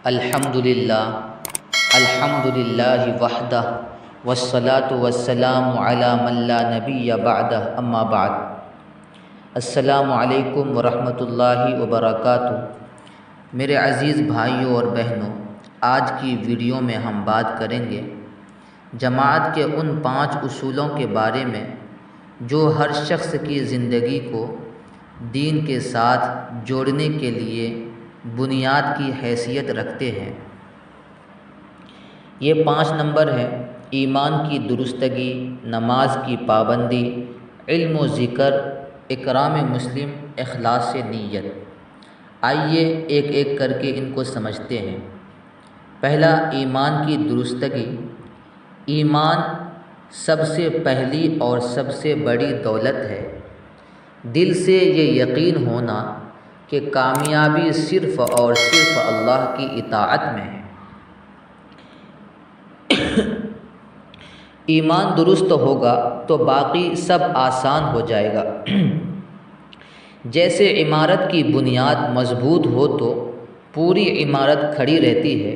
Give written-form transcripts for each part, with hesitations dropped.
الحمدللہ الحمدللہ وحدہ والصلاة والسلام علی من لا نبی بعدہ اما بعد۔ السلام علیکم ورحمۃ اللہ وبرکاتہ۔ میرے عزیز بھائیوں اور بہنوں، آج کی ویڈیو میں ہم بات کریں گے جماعت کے ان 5 اصولوں کے بارے میں جو ہر شخص کی زندگی کو دین کے ساتھ جوڑنے کے لیے بنیاد کی حیثیت رکھتے ہیں۔ یہ 5 نمبر ہیں: ایمان کی درستگی، نماز کی پابندی، علم و ذکر، اکرام مسلم، اخلاص نیت۔ آئیے ایک ایک کر کے ان کو سمجھتے ہیں۔ پہلا، ایمان کی درستگی۔ ایمان سب سے پہلی اور سب سے بڑی دولت ہے۔ دل سے یہ یقین ہونا کہ کامیابی صرف اور صرف اللہ کی اطاعت میں ہے۔ ایمان درست ہوگا تو باقی سب آسان ہو جائے گا۔ جیسے عمارت کی بنیاد مضبوط ہو تو پوری عمارت کھڑی رہتی ہے،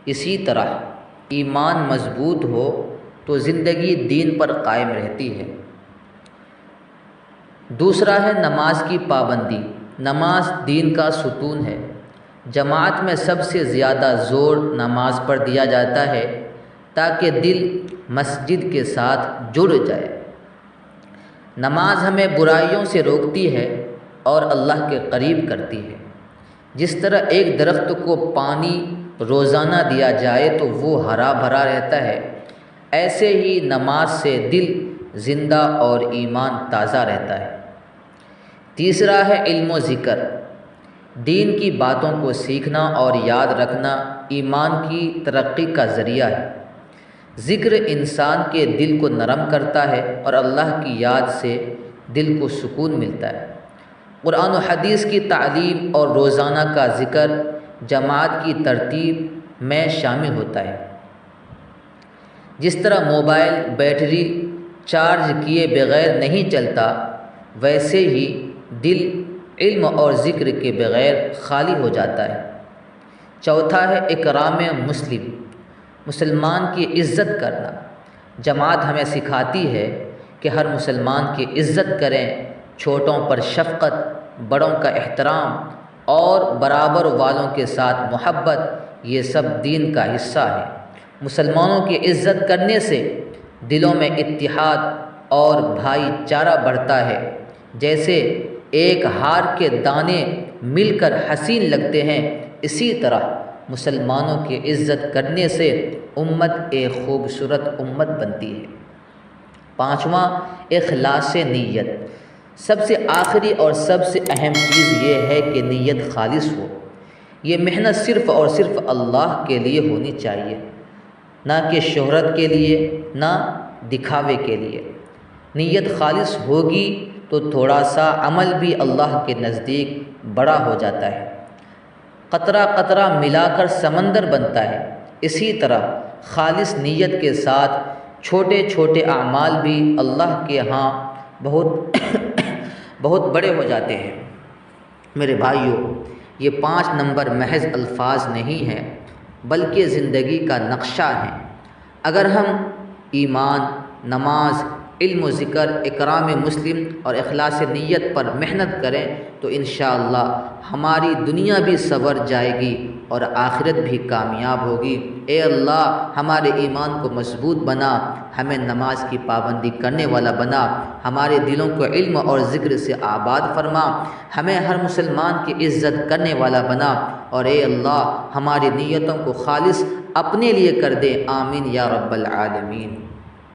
اسی طرح ایمان مضبوط ہو تو زندگی دین پر قائم رہتی ہے۔ دوسرا ہے نماز کی پابندی۔ نماز دین کا ستون ہے۔ جماعت میں سب سے زیادہ زور نماز پر دیا جاتا ہے تاکہ دل مسجد کے ساتھ جڑ جائے۔ نماز ہمیں برائیوں سے روکتی ہے اور اللہ کے قریب کرتی ہے۔ جس طرح ایک درخت کو پانی روزانہ دیا جائے تو وہ ہرا بھرا رہتا ہے، ایسے ہی نماز سے دل زندہ اور ایمان تازہ رہتا ہے۔ تیسرا ہے علم و ذکر۔ دین کی باتوں کو سیکھنا اور یاد رکھنا ایمان کی ترقی کا ذریعہ ہے۔ ذکر انسان کے دل کو نرم کرتا ہے اور اللہ کی یاد سے دل کو سکون ملتا ہے۔ قرآن و حدیث کی تعلیم اور روزانہ کا ذکر جماعت کی ترتیب میں شامل ہوتا ہے۔ جس طرح موبائل بیٹری چارج کیے بغیر نہیں چلتا، ویسے ہی دل علم اور ذکر کے بغیر خالی ہو جاتا ہے۔ چوتھا ہے اکرام مسلم۔ مسلمان کی عزت کرنا۔ جماعت ہمیں سکھاتی ہے کہ ہر مسلمان کی عزت کریں، چھوٹوں پر شفقت، بڑوں کا احترام اور برابر والوں کے ساتھ محبت، یہ سب دین کا حصہ ہے۔ مسلمانوں کی عزت کرنے سے دلوں میں اتحاد اور بھائی چارہ بڑھتا ہے۔ جیسے ایک ہار کے دانے مل کر حسین لگتے ہیں، اسی طرح مسلمانوں کی عزت کرنے سے امت ایک خوبصورت امت بنتی ہے۔ پانچواں، اخلاص نیت۔ سب سے آخری اور سب سے اہم چیز یہ ہے کہ نیت خالص ہو۔ یہ محنت صرف اور صرف اللہ کے لیے ہونی چاہیے، نہ کہ شہرت کے لیے، نہ دکھاوے کے لیے۔ نیت خالص ہوگی تو تھوڑا سا عمل بھی اللہ کے نزدیک بڑا ہو جاتا ہے۔ قطرہ قطرہ ملا کر سمندر بنتا ہے، اسی طرح خالص نیت کے ساتھ چھوٹے چھوٹے اعمال بھی اللہ کے ہاں بہت بڑے ہو جاتے ہیں۔ میرے بھائیوں، یہ 5 نمبر محض الفاظ نہیں ہیں بلکہ زندگی کا نقشہ ہیں۔ اگر ہم ایمان، نماز، علم و ذکر، اکرام مسلم اور اخلاص نیت پر محنت کریں تو انشاءاللہ ہماری دنیا بھی سنور جائے گی اور آخرت بھی کامیاب ہوگی۔ اے اللہ، ہمارے ایمان کو مضبوط بنا، ہمیں نماز کی پابندی کرنے والا بنا، ہمارے دلوں کو علم اور ذکر سے آباد فرما، ہمیں ہر مسلمان کی عزت کرنے والا بنا، اور اے اللہ ہماری نیتوں کو خالص اپنے لیے کر دے۔ آمین یا رب العالمین۔